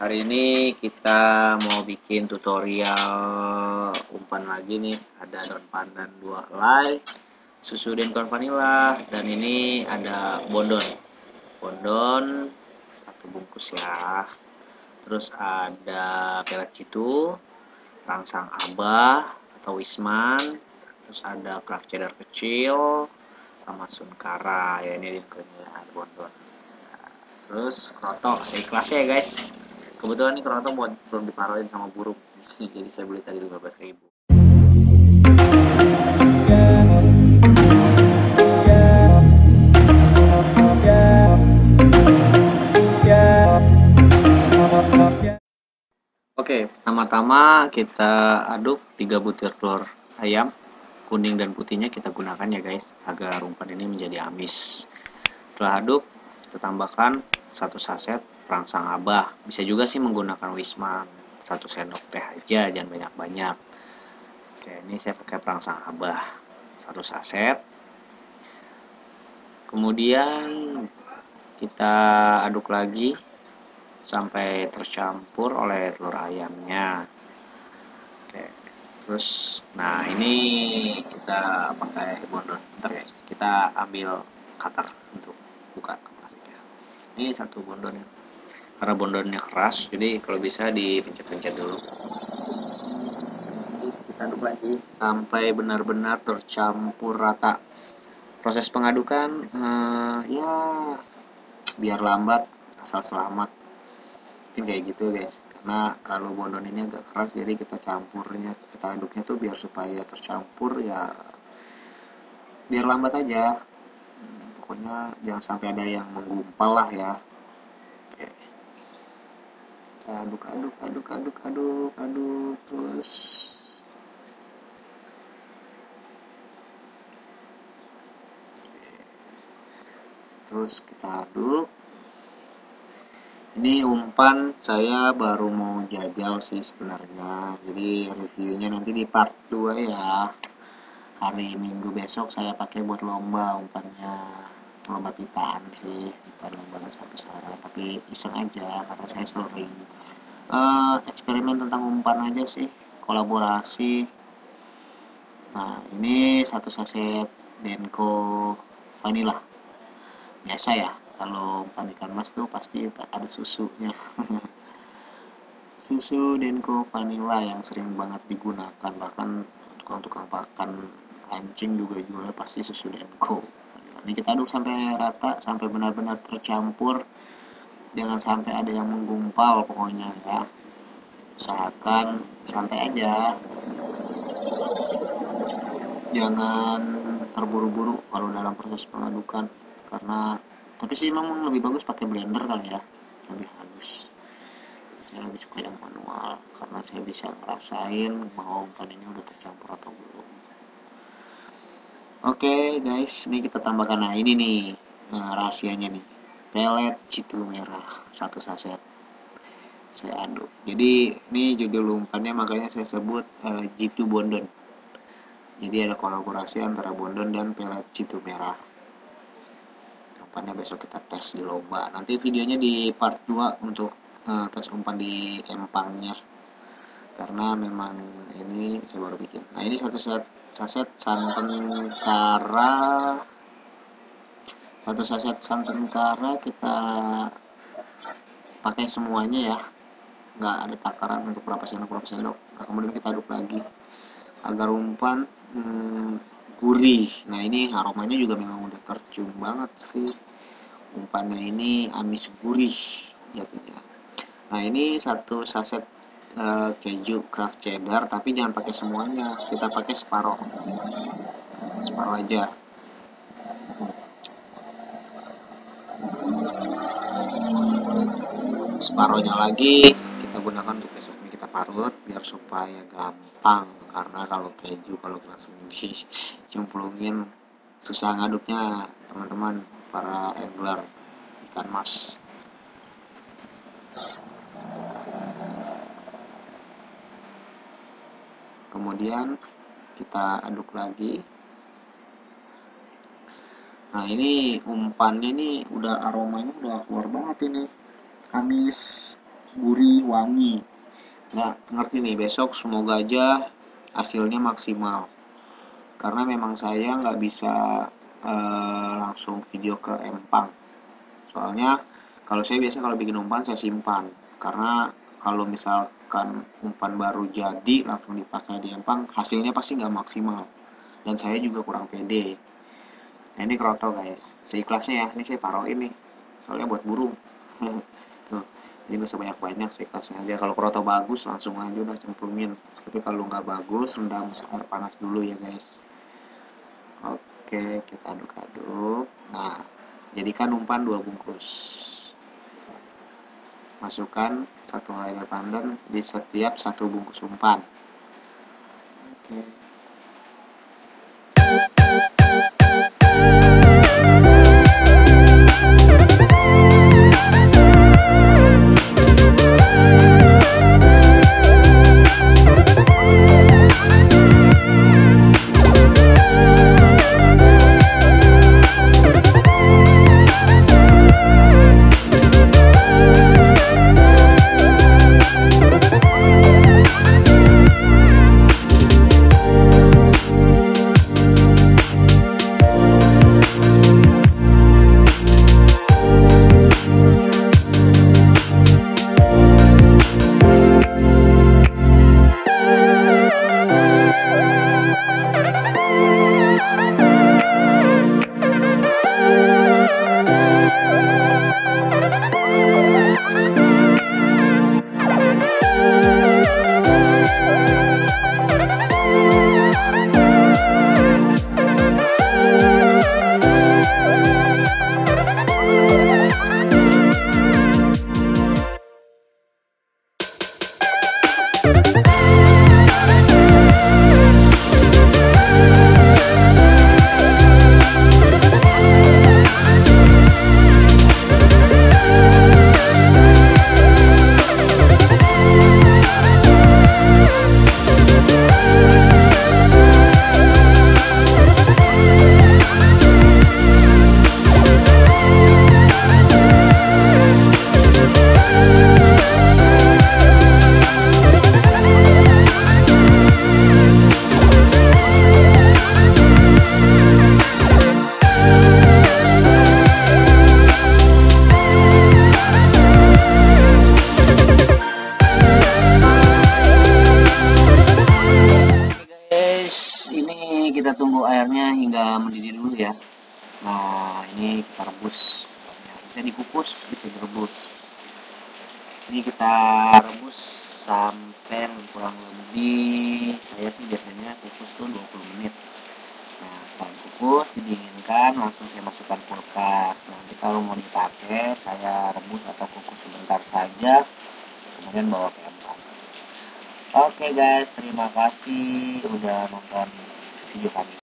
Hari ini kita mau bikin tutorial umpan lagi nih. Ada daun pandan 2 helai, susu Denkon vanilla, dan ini ada bondon. Bondon 1 bungkus ya. Terus ada pelet citu, rangsang abah atau wisman, terus ada craft cheddar kecil, sama sunkara ya, ini Denkonnya ada bondon. Terus kroto seikhlasnya ya guys, kebetulan nih kroto belum diparoin sama burung jadi saya beli tadi 15.000. Oke, pertama-tama kita aduk 3 butir telur ayam, kuning dan putihnya kita gunakan ya guys, agar umpan ini menjadi amis. Setelah aduk, kita tambahkan 1 saset perangsang abah. Bisa juga sih menggunakan wisman, 1 sendok teh aja, jangan banyak-banyak. Oke, ini saya pakai perangsang abah 1 saset. Kemudian kita aduk lagi sampai tercampur oleh telur ayamnya. Oke, terus nah ini kita pakai bondon. Bentar guys, kita ambil cutter untuk buka plastiknya. Ini 1 bondon ya, karena bondonnya keras jadi kalau bisa dipencet-pencet dulu. Kita aduk lagi sampai benar-benar tercampur rata. Proses pengadukan ya biar lambat asal selamat, mungkin kayak gitu guys, karena kalau bondon ini agak keras jadi kita aduknya tuh biar supaya tercampur ya, biar lambat aja. Pokoknya jangan sampai ada yang menggumpal lah ya. Oke, kita aduk terus. Terus kita aduk. Ini umpan saya baru mau jajal sih sebenarnya, jadi reviewnya nanti di part 2 ya. Hari Minggu besok saya pakai buat lomba umpannya, lomba pitaan sih, bukan lomba besar-besaran, tapi iseng aja karena saya sering eksperimen tentang umpan aja sih, kolaborasi. Nah ini 1 saset Denko vanilla. Biasa ya, kalau umpan ikan mas tuh pasti ada susunya. Susu Denko vanilla yang sering banget digunakan, bahkan tukang-tukang pakan anjing juga jualnya pasti susu Denko. Ini kita aduk sampai rata, sampai benar-benar tercampur, jangan sampai ada yang menggumpal pokoknya ya. Usahakan santai aja, jangan terburu-buru kalau dalam proses pengadukan, karena tapi sih memang lebih bagus pakai blender kali ya, lebih halus. Saya lebih suka yang manual karena saya bisa ngerasain bahwa umpan ini udah tercampur atau belum. Oke guys, ini kita tambahkan, nah ini nih rahasianya nih, pelet citu merah 1 saset. Saya aduk, jadi ini judul umpannya makanya saya sebut Jitu Bondon. Jadi ada kolaborasi antara bondon dan pelet citu merah. Umpannya besok kita tes di lomba, nanti videonya di part 2 untuk tes umpan di empangnya, karena memang ini saya baru bikin. Nah ini 1 saset santan kara, 1 saset santan kara kita pakai semuanya ya, nggak ada takaran untuk berapa sendok. Nah kemudian kita aduk lagi agar umpan gurih. Nah ini aromanya juga memang udah tercium banget sih, umpannya ini amis gurih jadinya. Nah ini 1 saset keju craft cheddar, tapi jangan pakai semuanya, kita pakai separuh aja. Separohnya lagi kita gunakan untuk besoknya kita parut biar supaya gampang, karena kalau keju kalau langsung dicemplungin susah ngaduknya teman-teman para angler ikan mas. Kemudian kita aduk lagi. Nah ini umpannya nih udah aromanya udah keluar banget ini, amis. gurih, wangi. Nah, ngerti nih, besok semoga aja hasilnya maksimal. Karena memang saya nggak bisa langsung video ke empang. Soalnya kalau saya biasa kalau bikin umpan saya simpan. Karena kalau misalkan umpan baru jadi langsung dipakai di empang, hasilnya pasti nggak maksimal. Dan saya juga kurang pede. Nah ini kroto guys, seikhlasnya ya, ini saya taruhin nih, soalnya buat burung. Tuh, ini gak usah banyak-banyak, seikhlasnya aja. Kalau kroto bagus langsung aja udah cemplungin. Tapi kalau nggak bagus, rendam air panas dulu ya guys. Oke, kita aduk-aduk. Nah, jadikan umpan 2 bungkus. Masukkan 1 helai air pandan di setiap 1 bungkus umpan. Oke. Kita tunggu airnya hingga mendidih dulu ya. Nah ini kita rebus, bisa dikukus bisa direbus. Ini kita rebus sampai kurang lebih, saya sih biasanya kukus tuh 20 menit. Nah setelah kukus didinginkan langsung saya masukkan kulkas. Nanti kalau mau dipakai saya rebus atau kukus sebentar saja, kemudian bawa ke empang. Oke guys, terima kasih udah nonton video kami.